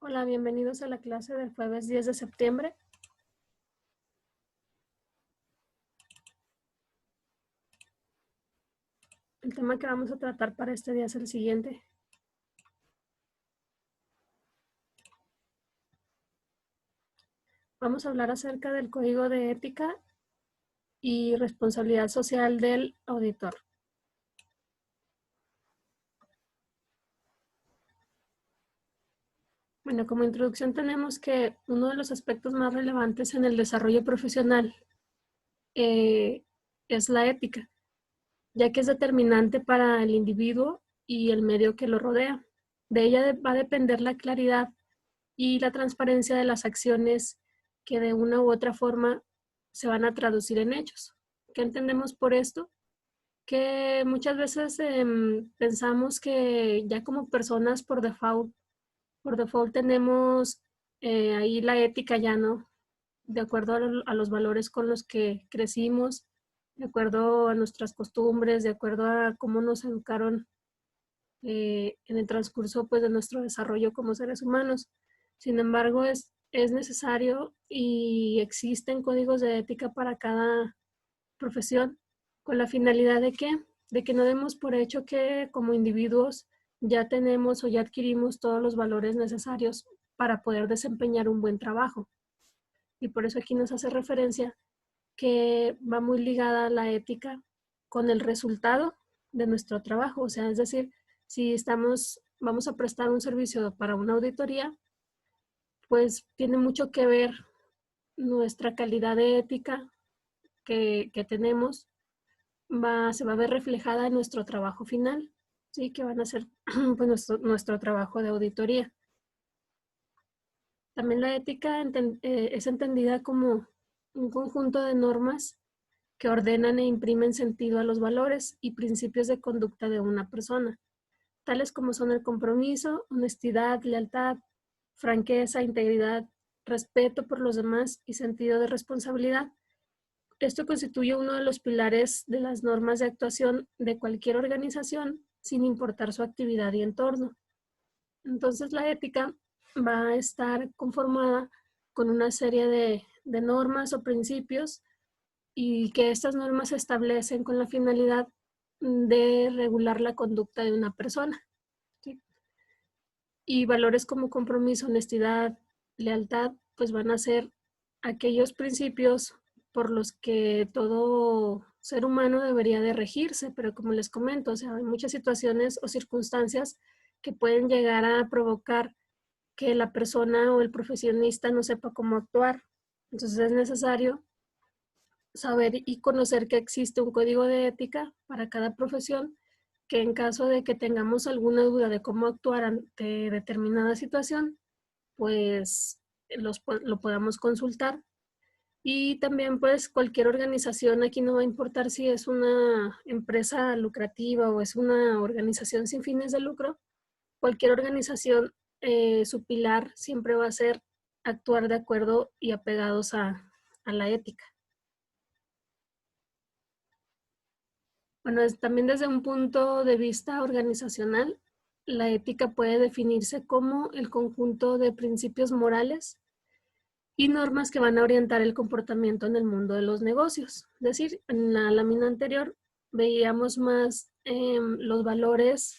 Hola, bienvenidos a la clase del jueves 10 de septiembre. El tema que vamos a tratar para este día es el siguiente. Vamos a hablar acerca del código de ética y responsabilidad social del auditor. Bueno, como introducción tenemos que uno de los aspectos más relevantes en el desarrollo profesional es la ética, ya que es determinante para el individuo y el medio que lo rodea. De ella va a depender la claridad y la transparencia de las acciones que de una u otra forma se van a traducir en hechos. ¿Qué entendemos por esto? Que muchas veces pensamos que ya como personas por default tenemos ahí la ética ya, ¿no? De acuerdo a los valores con los que crecimos, de acuerdo a nuestras costumbres, de acuerdo a cómo nos educaron en el transcurso pues, de nuestro desarrollo como seres humanos. Sin embargo, es necesario y existen códigos de ética para cada profesión con la finalidad de que no demos por hecho que como individuos ya tenemos o ya adquirimos todos los valores necesarios para poder desempeñar un buen trabajo. Y por eso aquí nos hace referencia que va muy ligada la ética con el resultado de nuestro trabajo. O sea, es decir, si vamos a prestar un servicio para una auditoría, pues tiene mucho que ver nuestra calidad de ética que tenemos, se va a ver reflejada en nuestro trabajo final, ¿sí? Que van a ser pues, nuestro trabajo de auditoría. También la ética es entendida como un conjunto de normas que ordenan e imprimen sentido a los valores y principios de conducta de una persona, tales como son el compromiso, honestidad, lealtad, franqueza, integridad, respeto por los demás y sentido de responsabilidad. Esto constituye uno de los pilares de las normas de actuación de cualquier organización, sin importar su actividad y entorno. Entonces, la ética va a estar conformada con una serie de normas o principios y que estas normas se establecen con la finalidad de regular la conducta de una persona. ¿Sí? Y valores como compromiso, honestidad, lealtad, pues van a ser aquellos principios por los que todo ser humano debería de regirse, pero como les comento, o sea, hay muchas situaciones o circunstancias que pueden llegar a provocar que la persona o el profesionista no sepa cómo actuar. Entonces es necesario saber y conocer que existe un código de ética para cada profesión, que en caso de que tengamos alguna duda de cómo actuar ante determinada situación, pues lo podamos consultar. Y también pues cualquier organización, aquí no va a importar si es una empresa lucrativa o es una organización sin fines de lucro, cualquier organización, su pilar siempre va a ser actuar de acuerdo y apegados a la ética. Bueno, también desde un punto de vista organizacional, la ética puede definirse como el conjunto de principios morales y normas que van a orientar el comportamiento en el mundo de los negocios. Es decir, en la lámina anterior veíamos más los valores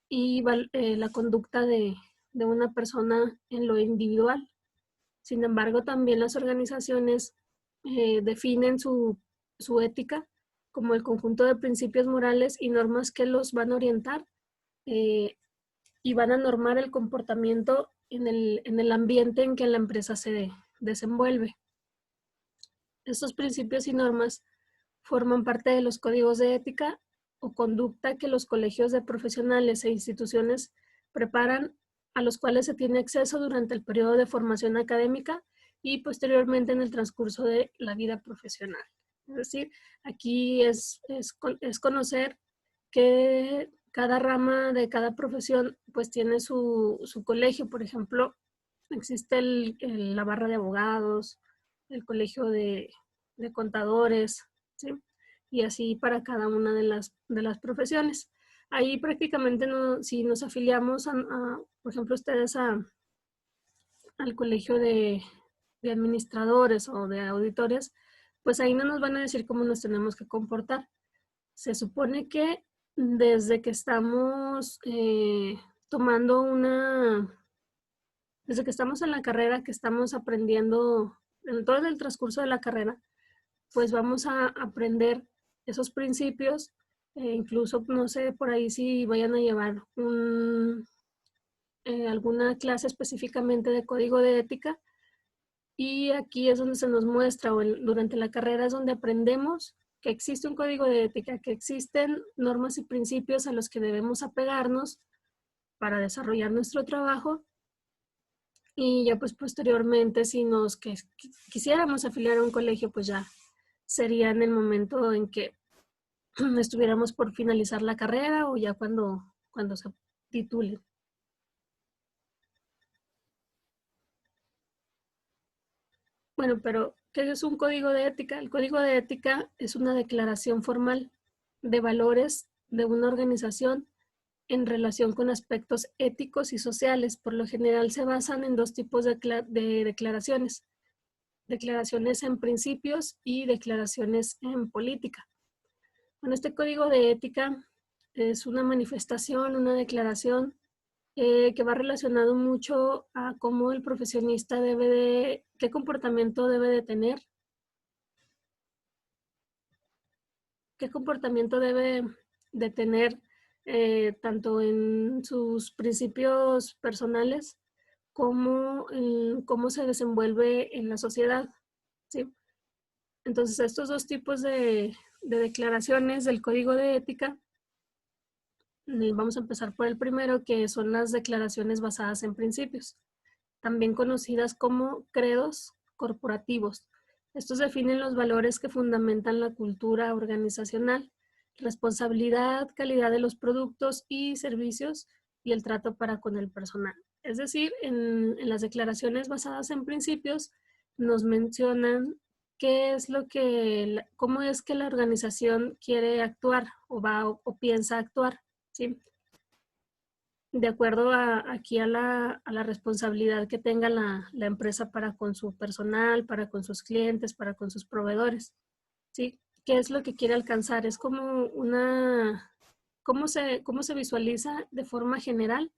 y la conducta de una persona en lo individual. Sin embargo, también las organizaciones definen su ética como el conjunto de principios morales y normas que los van a orientar eh, y van a normar el comportamiento en el ambiente en que la empresa se desenvuelve. Estos principios y normas forman parte de los códigos de ética o conducta que los colegios de profesionales e instituciones preparan, a los cuales se tiene acceso durante el periodo de formación académica y posteriormente en el transcurso de la vida profesional. Es decir, aquí es conocer que cada rama de cada profesión pues tiene su colegio. Por ejemplo, existe la barra de abogados, el colegio de contadores, ¿sí? Y así para cada una de las profesiones. Ahí prácticamente no, si nos afiliamos, por ejemplo, ustedes al colegio de administradores o de auditores, pues ahí no nos van a decir cómo nos tenemos que comportar. Se supone que desde que estamos tomando desde que estamos en la carrera, que estamos aprendiendo, en todo el transcurso de la carrera, pues vamos a aprender esos principios, incluso, no sé, por ahí si vayan a llevar alguna clase específicamente de código de ética, y aquí es donde se nos muestra, o durante la carrera es donde aprendemos que existe un código de ética, que existen normas y principios a los que debemos apegarnos para desarrollar nuestro trabajo. Y ya pues posteriormente, si nos quisiéramos afiliar a un colegio, pues ya sería en el momento en que estuviéramos por finalizar la carrera o ya cuando se titule. Bueno, pero ¿qué es un código de ética? El código de ética es una declaración formal de valores de una organización en relación con aspectos éticos y sociales. Por lo general se basan en dos tipos de declaraciones: declaraciones en principios y declaraciones en política. Bueno, este código de ética es una manifestación, una declaración que va relacionado mucho a cómo el profesionista qué comportamiento debe de tener, qué comportamiento debe de tener tanto en sus principios personales como en cómo se desenvuelve en la sociedad, ¿sí? Entonces, estos dos tipos de declaraciones del código de ética, vamos a empezar por el primero, que son las declaraciones basadas en principios, también conocidas como credos corporativos. Estos definen los valores que fundamentan la cultura organizacional, responsabilidad, calidad de los productos y servicios y el trato para con el personal. Es decir, en las declaraciones basadas en principios nos mencionan cómo es que la organización quiere actuar o piensa actuar, ¿sí? De acuerdo aquí a la responsabilidad que tenga la empresa para con su personal, para con sus clientes, para con sus proveedores, ¿sí? ¿Qué es lo que quiere alcanzar? Es como ¿cómo se visualiza de forma general?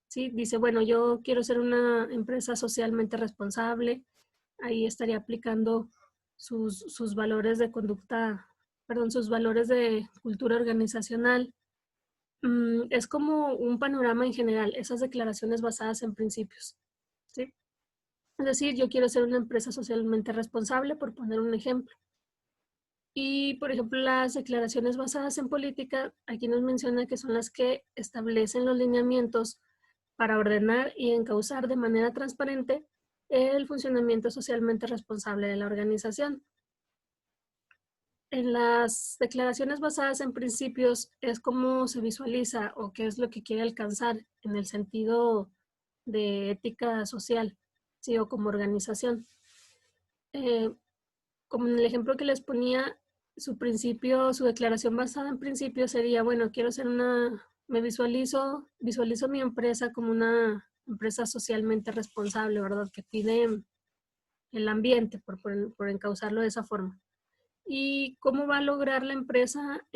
¿Sí? Dice, bueno, yo quiero ser una empresa socialmente responsable, ahí estaría aplicando sus valores de conducta, perdón, sus valores de cultura organizacional. Es como un panorama en general, esas declaraciones basadas en principios, ¿sí? Es decir, yo quiero ser una empresa socialmente responsable, por poner un ejemplo. Y, por ejemplo, las declaraciones basadas en política, aquí nos menciona que son las que establecen los lineamientos para ordenar y encauzar de manera transparente el funcionamiento socialmente responsable de la organización. En las declaraciones basadas en principios es cómo se visualiza o qué es lo que quiere alcanzar en el sentido de ética social, ¿sí? O como organización. Eh, Como en el ejemplo que les ponía, su declaración basada en principios sería, bueno, visualizo mi empresa como una empresa socialmente responsable, ¿verdad? Que cuide el ambiente, por encauzarlo de esa forma. ¿Y cómo va a lograr la empresa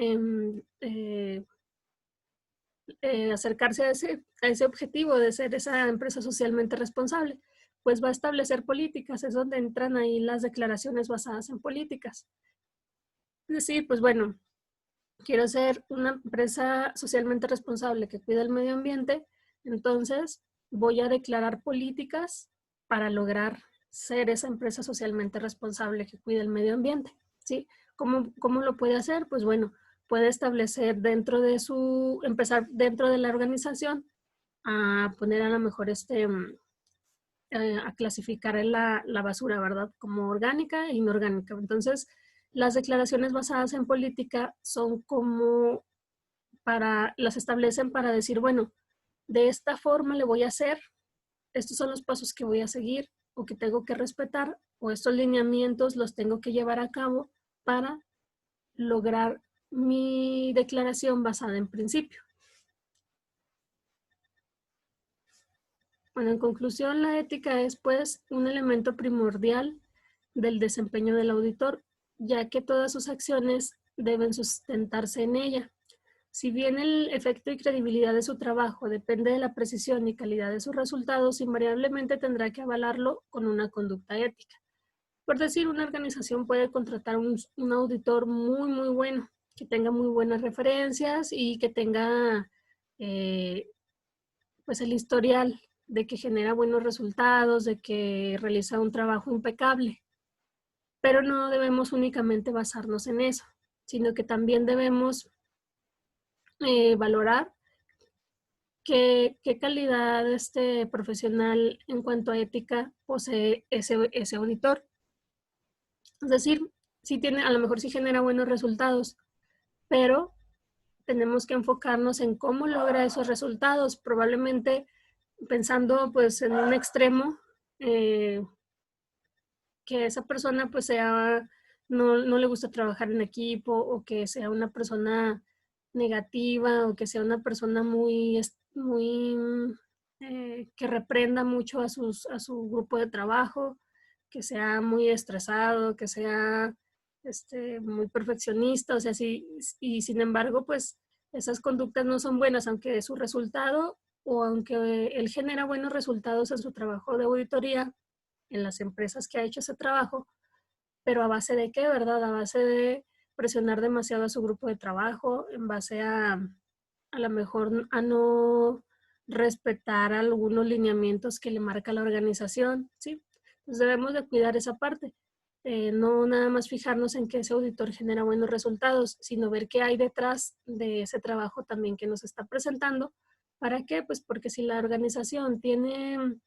acercarse a ese objetivo de ser esa empresa socialmente responsable? Pues va a establecer políticas, es donde entran ahí las declaraciones basadas en políticas. Es decir, pues bueno, quiero ser una empresa socialmente responsable que cuida el medio ambiente, entonces voy a declarar políticas para lograr ser esa empresa socialmente responsable que cuida el medio ambiente, ¿sí? ¿Cómo lo puede hacer? Pues bueno, puede establecer empezar dentro de la organización a poner a lo mejor a clasificar la basura, ¿verdad? Como orgánica e inorgánica. Entonces, las declaraciones basadas en política son como las establecen para decir, bueno, de esta forma le voy a hacer, estos son los pasos que voy a seguir o que tengo que respetar, o estos lineamientos los tengo que llevar a cabo para lograr mi declaración basada en principio. Bueno, en conclusión, la ética es pues un elemento primordial del desempeño del auditor, ya que todas sus acciones deben sustentarse en ella. Si bien el efecto y credibilidad de su trabajo depende de la precisión y calidad de sus resultados, invariablemente tendrá que avalarlo con una conducta ética. Por decir, una organización puede contratar un auditor muy bueno, que tenga muy buenas referencias y que tenga pues el historial de que genera buenos resultados, de que realiza un trabajo impecable. Pero no debemos únicamente basarnos en eso, sino que también debemos valorar qué calidad profesional en cuanto a ética posee ese auditor. Es decir, sí tiene, a lo mejor sí genera buenos resultados, pero tenemos que enfocarnos en cómo logra esos resultados, probablemente pensando pues en un extremo, que esa persona pues no le gusta trabajar en equipo, o que sea una persona negativa, o que sea una persona que reprenda mucho a su grupo de trabajo, que sea muy estresado, que sea muy perfeccionista, o sea, sí, y sin embargo, pues esas conductas no son buenas, aunque su resultado o aunque él genera buenos resultados en su trabajo de auditoría, en las empresas que ha hecho ese trabajo, pero ¿a base de qué, verdad? A base de presionar demasiado a su grupo de trabajo, en base a lo mejor a no respetar algunos lineamientos que le marca la organización, ¿sí? Entonces debemos de cuidar esa parte. No nada más fijarnos en que ese auditor genera buenos resultados, sino ver qué hay detrás de ese trabajo también que nos está presentando. ¿Para qué? Pues porque si la organización tiene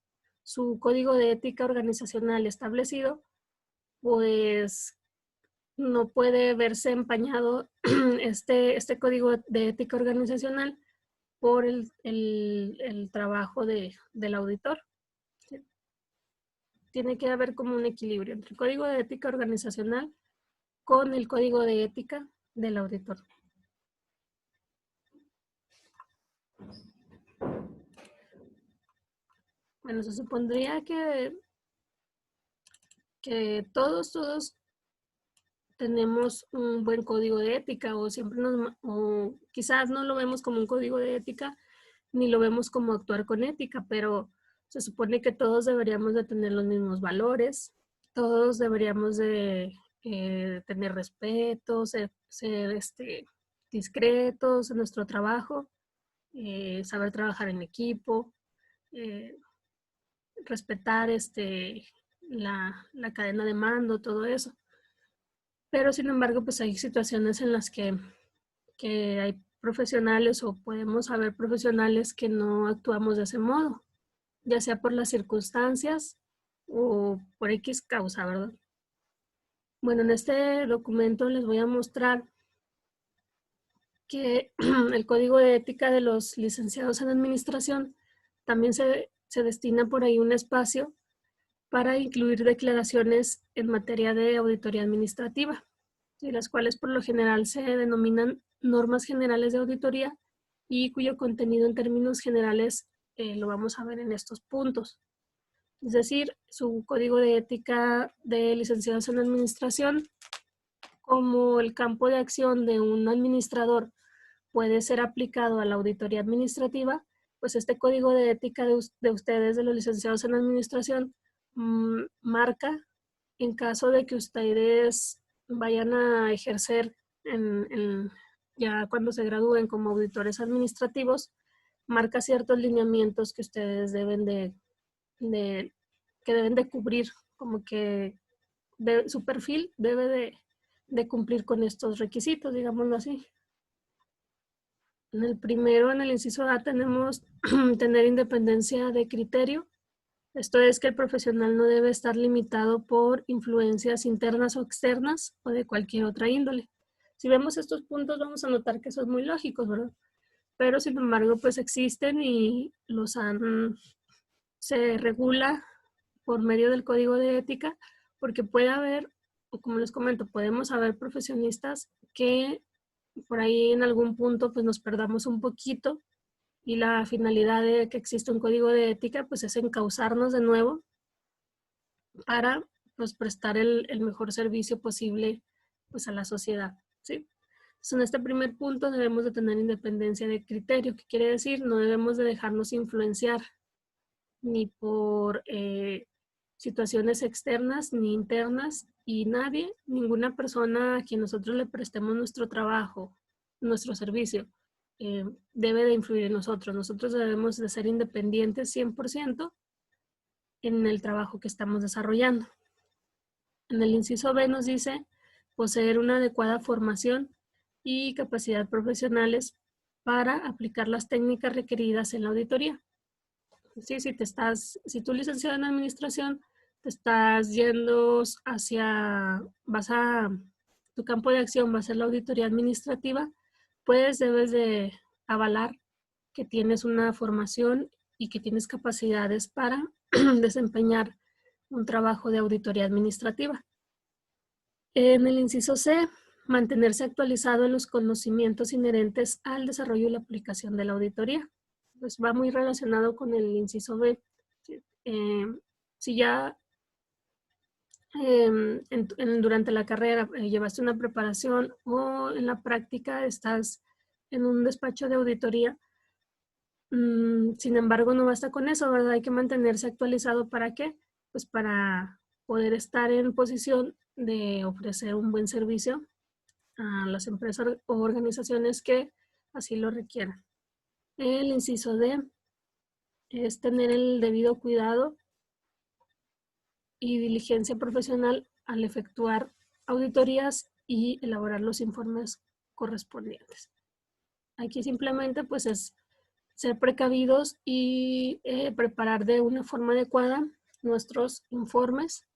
su código de ética organizacional establecido, pues no puede verse empañado este código de ética organizacional por el trabajo del auditor. ¿Sí? Tiene que haber como un equilibrio entre el código de ética organizacional con el código de ética del auditor. Bueno, se supondría que todos tenemos un buen código de ética, o o quizás no lo vemos como un código de ética, ni lo vemos como actuar con ética, pero se supone que todos deberíamos de tener los mismos valores, todos deberíamos de tener respeto, ser discretos en nuestro trabajo, saber trabajar en equipo, eh, respetar la cadena de mando, todo eso. Pero sin embargo, pues hay situaciones en las que hay profesionales, o podemos haber profesionales que no actuamos de ese modo, ya sea por las circunstancias o por X causa, ¿verdad? Bueno, en este documento les voy a mostrar que el código de ética de los licenciados en administración también se destina por ahí un espacio para incluir declaraciones en materia de auditoría administrativa, y las cuales por lo general se denominan normas generales de auditoría, y cuyo contenido en términos generales lo vamos a ver en estos puntos. Es decir, su código de ética de licenciados en administración, como el campo de acción de un administrador puede ser aplicado a la auditoría administrativa, pues este código de ética de ustedes, de los licenciados en administración, marca en caso de que ustedes vayan a ejercer ya cuando se gradúen como auditores administrativos, marca ciertos lineamientos que ustedes que deben de cubrir, como que su perfil debe de cumplir con estos requisitos, digámoslo así. En el primero, en el inciso A, tenemos tener independencia de criterio. Esto es que el profesional no debe estar limitado por influencias internas o externas o de cualquier otra índole. Si vemos estos puntos, vamos a notar que son muy lógicos, ¿verdad? Pero sin embargo, pues existen y se regula por medio del código de ética, porque puede haber, o como les comento, podemos haber profesionistas que por ahí en algún punto pues nos perdamos un poquito Y la finalidad de que exista un código de ética, pues es encauzarnos de nuevo para pues, prestar el mejor servicio posible pues, a la sociedad, ¿sí? Entonces, en este primer punto debemos de tener independencia de criterio. ¿Qué quiere decir? No debemos de dejarnos influenciar ni por situaciones externas ni internas, y nadie, ninguna persona a quien nosotros le prestemos nuestro trabajo, nuestro servicio, debe de influir en nosotros. Nosotros debemos de ser independientes 100% en el trabajo que estamos desarrollando. En el inciso B nos dice poseer una adecuada formación y capacidad profesionales para aplicar las técnicas requeridas en la auditoría. Sí, si tú licenciado en administración, te estás yendo tu campo de acción va a ser la auditoría administrativa, pues debes de avalar que tienes una formación y que tienes capacidades para desempeñar un trabajo de auditoría administrativa. En el inciso C, mantenerse actualizado en los conocimientos inherentes al desarrollo y la aplicación de la auditoría. Pues va muy relacionado con el inciso B. Si ya durante la carrera llevaste una preparación o en la práctica estás en un despacho de auditoría, sin embargo no basta con eso, ¿verdad? Hay que mantenerse actualizado. ¿Para qué? Pues para poder estar en posición de ofrecer un buen servicio a las empresas o organizaciones que así lo requieran. El inciso D es tener el debido cuidado y diligencia profesional al efectuar auditorías y elaborar los informes correspondientes. Aquí simplemente pues es ser precavidos y preparar de una forma adecuada nuestros informes,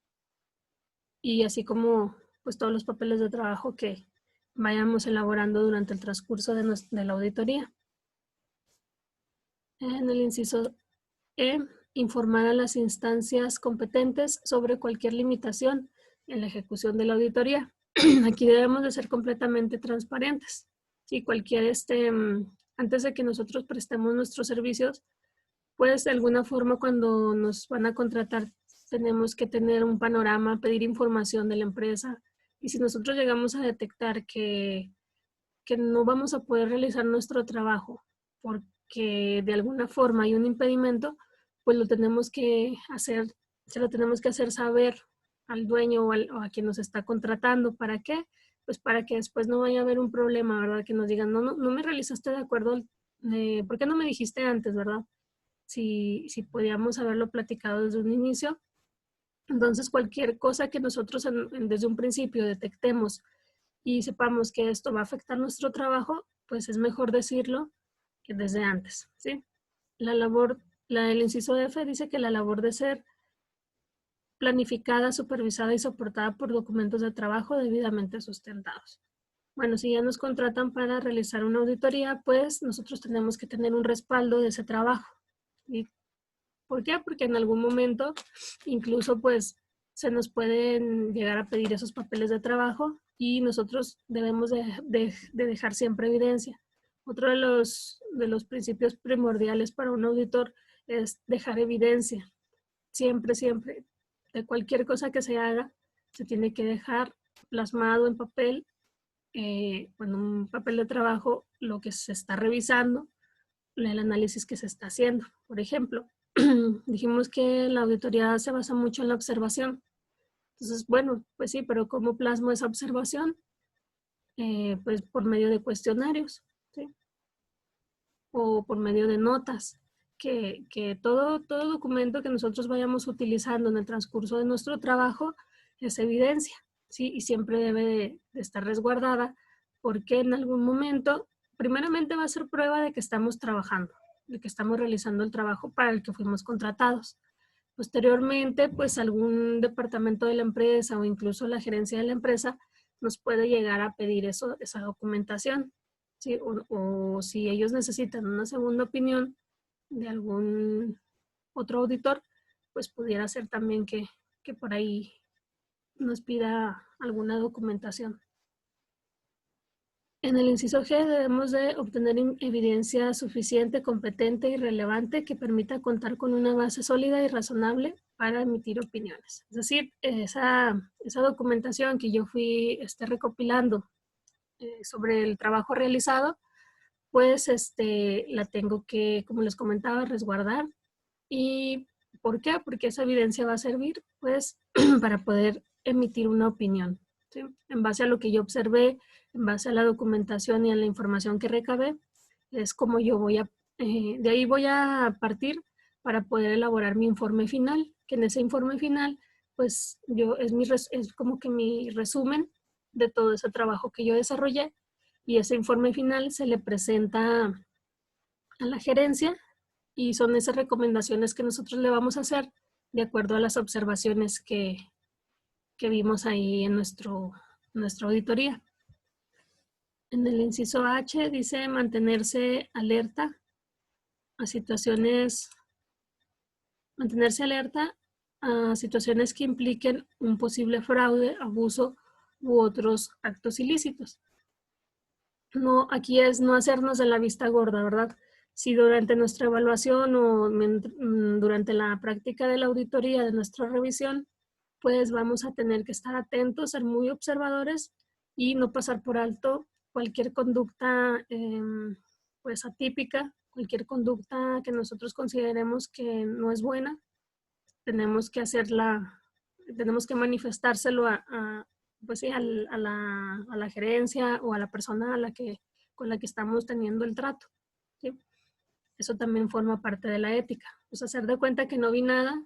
y así como pues todos los papeles de trabajo que vayamos elaborando durante el transcurso de la auditoría. En el inciso E, informar a las instancias competentes sobre cualquier limitación en la ejecución de la auditoría. Aquí debemos de ser completamente transparentes. Si antes de que nosotros prestemos nuestros servicios, pues de alguna forma cuando nos van a contratar tenemos que tener un panorama, pedir información de la empresa, y si nosotros llegamos a detectar que no vamos a poder realizar nuestro trabajo porque de alguna forma hay un impedimento, pues se lo tenemos que hacer saber al dueño o a quien nos está contratando. ¿Para qué? Pues para que después no vaya a haber un problema, ¿verdad? Que nos digan, no me realizaste de acuerdo, ¿por qué no me dijiste antes, verdad? Si podíamos haberlo platicado desde un inicio. Entonces, cualquier cosa que nosotros desde un principio detectemos y sepamos que esto va a afectar nuestro trabajo, pues es mejor decirlo que desde antes, ¿sí? El inciso F dice que la labor de ser planificada, supervisada y soportada por documentos de trabajo debidamente sustentados. Bueno, si ya nos contratan para realizar una auditoría, pues nosotros tenemos que tener un respaldo de ese trabajo. ¿Y por qué? Porque en algún momento incluso pues se nos pueden llegar a pedir esos papeles de trabajo y nosotros debemos de dejar siempre evidencia. Otro de los principios primordiales para un auditor es dejar evidencia. Siempre, siempre, de cualquier cosa que se haga, se tiene que dejar plasmado en papel, en un papel de trabajo, lo que se está revisando, el análisis que se está haciendo. Por ejemplo, dijimos que la auditoría se basa mucho en la observación. Entonces, bueno, pues sí, pero ¿cómo plasmo esa observación? Pues por medio de cuestionarios, ¿sí? O por medio de notas, que todo documento que nosotros vayamos utilizando en el transcurso de nuestro trabajo es evidencia, ¿sí? Y siempre debe de estar resguardada, porque en algún momento, primeramente va a ser prueba de que estamos trabajando, de que estamos realizando el trabajo para el que fuimos contratados. Posteriormente, pues algún departamento de la empresa o incluso la gerencia de la empresa nos puede llegar a pedir esa documentación, ¿sí? O si ellos necesitan una segunda opinión de algún otro auditor, pues pudiera ser también que por ahí nos pida alguna documentación. En el inciso G debemos de obtener evidencia suficiente, competente y relevante que permita contar con una base sólida y razonable para emitir opiniones. Es decir, esa documentación que yo fui recopilando sobre el trabajo realizado, pues la tengo que, como les comentaba, resguardar. ¿Y por qué? Porque esa evidencia va a servir pues para poder emitir una opinión, ¿sí? En base a lo que yo observé, en base a la documentación y a la información que recabé, es como yo voy a, de ahí voy a partir para poder elaborar mi informe final, que en ese informe final, pues yo, es como que mi resumen de todo ese trabajo que yo desarrollé, y ese informe final se le presenta a la gerencia y son esas recomendaciones que nosotros le vamos a hacer de acuerdo a las observaciones que vimos ahí en nuestra auditoría. En el inciso H dice mantenerse alerta a situaciones, mantenerse alerta a situaciones que impliquen un posible fraude, abuso u otros actos ilícitos. No, aquí es no hacernos de la vista gorda, ¿verdad? Si durante nuestra evaluación o durante la práctica de la auditoría de nuestra revisión, pues vamos a tener que estar atentos, ser muy observadores y no pasar por alto cualquier conducta pues atípica, cualquier conducta que nosotros consideremos que no es buena. Tenemos que tenemos que manifestárselo pues sí, a la gerencia o a la persona con la que estamos teniendo el trato, ¿sí? Eso también forma parte de la ética. Pues hacer de cuenta que no vi nada.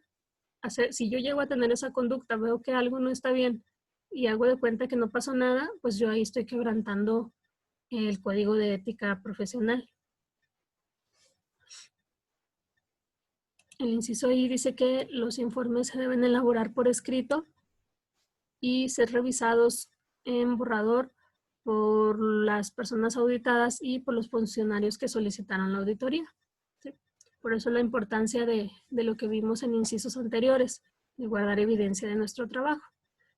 Si yo llego a tener esa conducta, veo que algo no está bien y hago de cuenta que no pasó nada, pues yo ahí estoy quebrantando el código de ética profesional. El inciso I dice que los informes se deben elaborar por escrito y ser revisados en borrador por las personas auditadas y por los funcionarios que solicitaron la auditoría, ¿sí? Por eso la importancia de lo que vimos en incisos anteriores, de guardar evidencia de nuestro trabajo.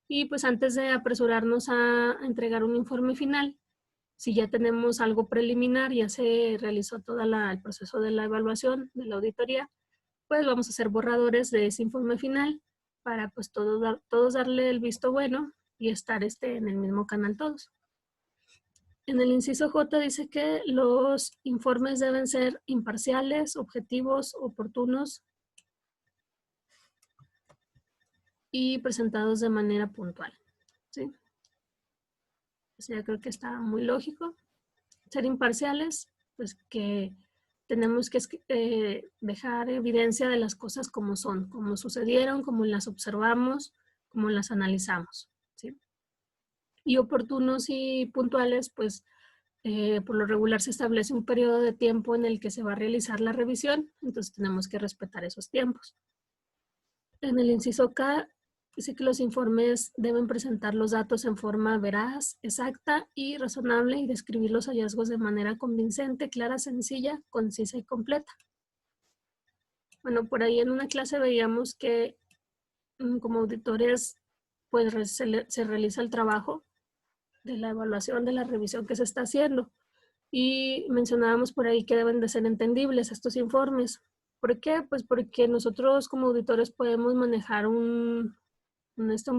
Y pues antes de apresurarnos a entregar un informe final, si ya tenemos algo preliminar, ya se realizó todo el proceso de la evaluación, de la auditoría, pues vamos a hacer borradores de ese informe final para pues todos darle el visto bueno y estar en el mismo canal todos. En el inciso J dice que los informes deben ser imparciales, objetivos, oportunos y presentados de manera puntual, ¿sí? O sea, creo que está muy lógico. Ser imparciales, pues que tenemos que dejar evidencia de las cosas como son, como sucedieron, como las observamos, como las analizamos, ¿sí? Y oportunos y puntuales, pues por lo regular se establece un periodo de tiempo en el que se va a realizar la revisión, entonces tenemos que respetar esos tiempos. En el inciso K dice que los informes deben presentar los datos en forma veraz, exacta y razonable y describir los hallazgos de manera convincente, clara, sencilla, concisa y completa. Bueno, por ahí en una clase veíamos que como auditores pues se realiza el trabajo de la evaluación, de la revisión que se está haciendo. Y mencionábamos por ahí que deben de ser entendibles estos informes. ¿Por qué? Pues porque nosotros como auditores podemos manejar un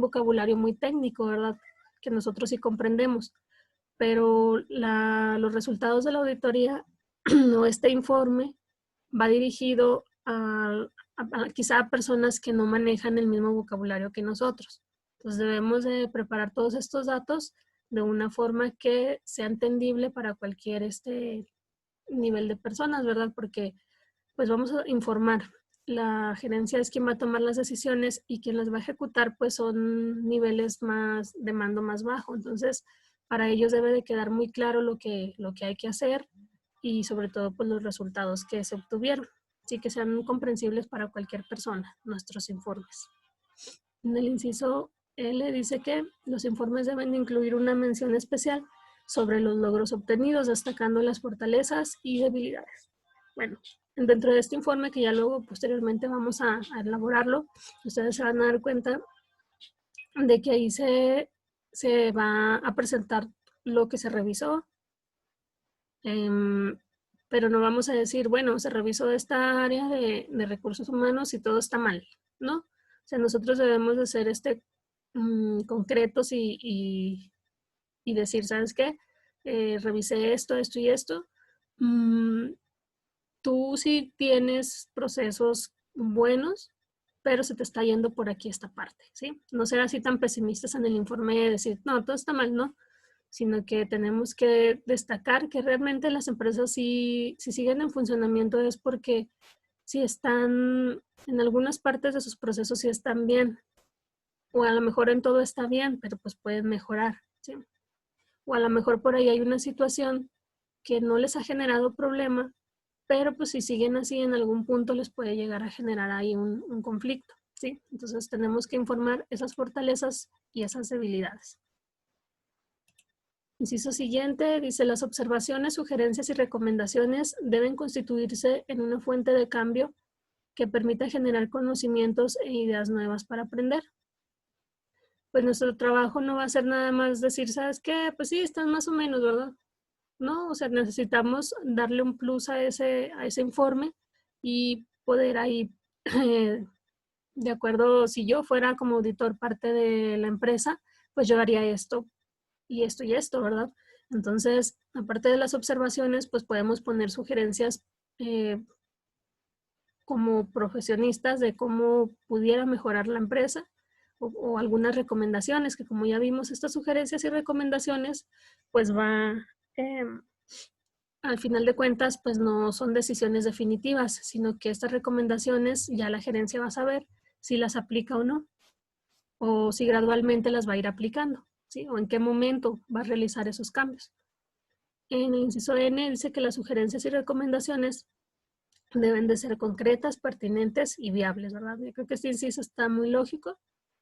vocabulario muy técnico, ¿verdad? Que nosotros sí comprendemos. Pero los resultados de la auditoría o este informe va dirigido quizá a personas que no manejan el mismo vocabulario que nosotros. Entonces debemos de preparar todos estos datos de una forma que sea entendible para cualquier nivel de personas, ¿verdad? Porque pues vamos a informar. La gerencia es quien va a tomar las decisiones y quien las va a ejecutar pues son niveles de mando más bajo. Entonces, para ellos debe de quedar muy claro lo que hay que hacer y sobre todo pues los resultados que se obtuvieron. Así que sean comprensibles para cualquier persona nuestros informes. En el inciso L dice que los informes deben incluir una mención especial sobre los logros obtenidos, destacando las fortalezas y debilidades. Bueno, dentro de este informe, que ya luego posteriormente vamos a elaborarlo, ustedes se van a dar cuenta de que ahí se va a presentar lo que se revisó, pero no vamos a decir, bueno, se revisó esta área de recursos humanos y todo está mal, ¿no? O sea, nosotros debemos de ser concretos y decir, ¿sabes qué? Revisé esto, esto y esto. Tú sí tienes procesos buenos, pero se te está yendo por aquí esta parte, ¿sí? No ser así tan pesimistas en el informe de decir, no, todo está mal, ¿no? Sino que tenemos que destacar que realmente las empresas si siguen en funcionamiento es porque si están, en algunas partes de sus procesos sí están bien, o a lo mejor en todo está bien, pero pues pueden mejorar, ¿sí? O a lo mejor por ahí hay una situación que no les ha generado problema, pero pues si siguen así en algún punto les puede llegar a generar ahí un conflicto, ¿sí? Entonces tenemos que informar esas fortalezas y esas debilidades. Inciso siguiente, dice, las observaciones, sugerencias y recomendaciones deben constituirse en una fuente de cambio que permita generar conocimientos e ideas nuevas para aprender. Pues nuestro trabajo no va a ser nada más decir, ¿sabes qué? Pues sí, están más o menos, ¿verdad? No, o sea, necesitamos darle un plus a ese informe y poder ahí, de acuerdo, si yo fuera como auditor parte de la empresa, pues yo haría esto y esto y esto, ¿verdad? Entonces, aparte de las observaciones, pues podemos poner sugerencias como profesionistas de cómo pudiera mejorar la empresa o algunas recomendaciones, que como ya vimos, estas sugerencias y recomendaciones, pues eh, al final de cuentas, pues no son decisiones definitivas, sino que estas recomendaciones ya la gerencia va a saber si las aplica o no, o si gradualmente las va a ir aplicando, ¿sí? O en qué momento va a realizar esos cambios. En el inciso N dice que las sugerencias y recomendaciones deben de ser concretas, pertinentes y viables, ¿verdad? Yo creo que este inciso está muy lógico.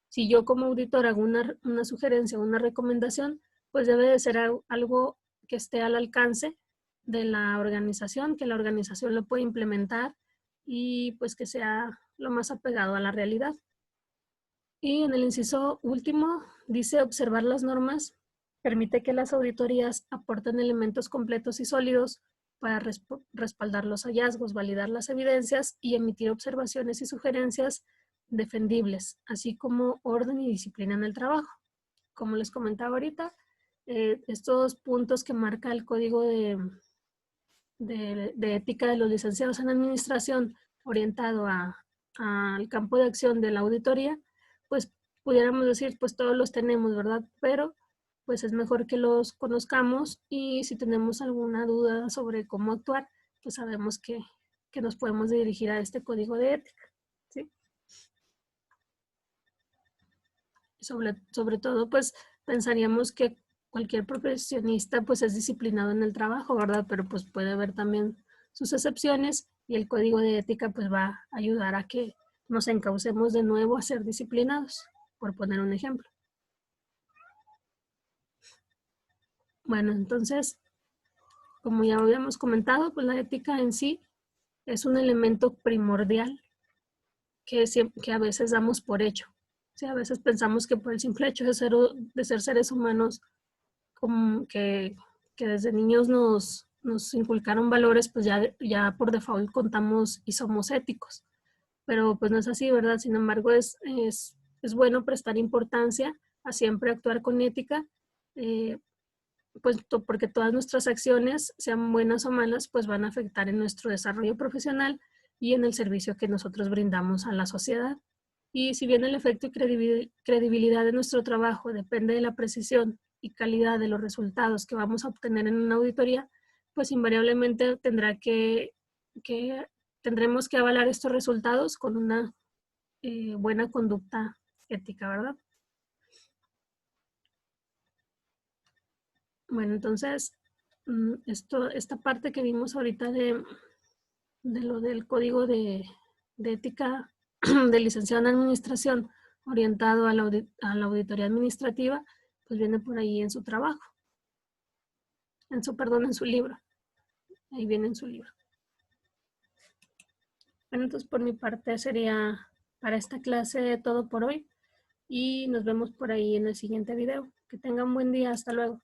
Si yo como auditor hago una sugerencia o una recomendación, pues debe de ser algo que esté al alcance de la organización, que la organización lo pueda implementar y pues que sea lo más apegado a la realidad. Y en el inciso último dice observar las normas permite que las auditorías aporten elementos completos y sólidos para respaldar los hallazgos, validar las evidencias y emitir observaciones y sugerencias defendibles, así como orden y disciplina en el trabajo. Como les comentaba ahorita, estos puntos que marca el Código de Ética de los Licenciados en Administración orientado al campo de acción de la auditoría, pues pudiéramos decir, pues todos los tenemos, ¿verdad? Pero pues es mejor que los conozcamos y si tenemos alguna duda sobre cómo actuar, pues sabemos que nos podemos dirigir a este código de ética, ¿sí? Sobre todo, pues pensaríamos que cualquier profesionista pues es disciplinado en el trabajo, ¿verdad? Pero pues puede haber también sus excepciones y el código de ética pues va a ayudar a que nos encaucemos de nuevo a ser disciplinados, por poner un ejemplo. Bueno, entonces, como ya habíamos comentado, pues la ética en sí es un elemento primordial que a veces damos por hecho. O sea, a veces pensamos que por el simple hecho de ser seres humanos, como que desde niños nos inculcaron valores, pues ya por default contamos y somos éticos. Pero pues no es así, ¿verdad? Sin embargo, es bueno prestar importancia a siempre actuar con ética, eh, pues porque todas nuestras acciones, sean buenas o malas, pues van a afectar en nuestro desarrollo profesional y en el servicio que nosotros brindamos a la sociedad. Y si bien el efecto y credibilidad de nuestro trabajo depende de la precisión y calidad de los resultados que vamos a obtener en una auditoría, pues invariablemente tendremos que avalar estos resultados con una buena conducta ética, ¿verdad? Bueno, entonces, esta parte que vimos ahorita de lo del código de ética del licenciado en administración orientado a a la auditoría administrativa, pues viene por ahí en su trabajo, en su libro. Ahí viene en su libro. Bueno, entonces por mi parte sería para esta clase todo por hoy y nos vemos por ahí en el siguiente video. Que tengan buen día. Hasta luego.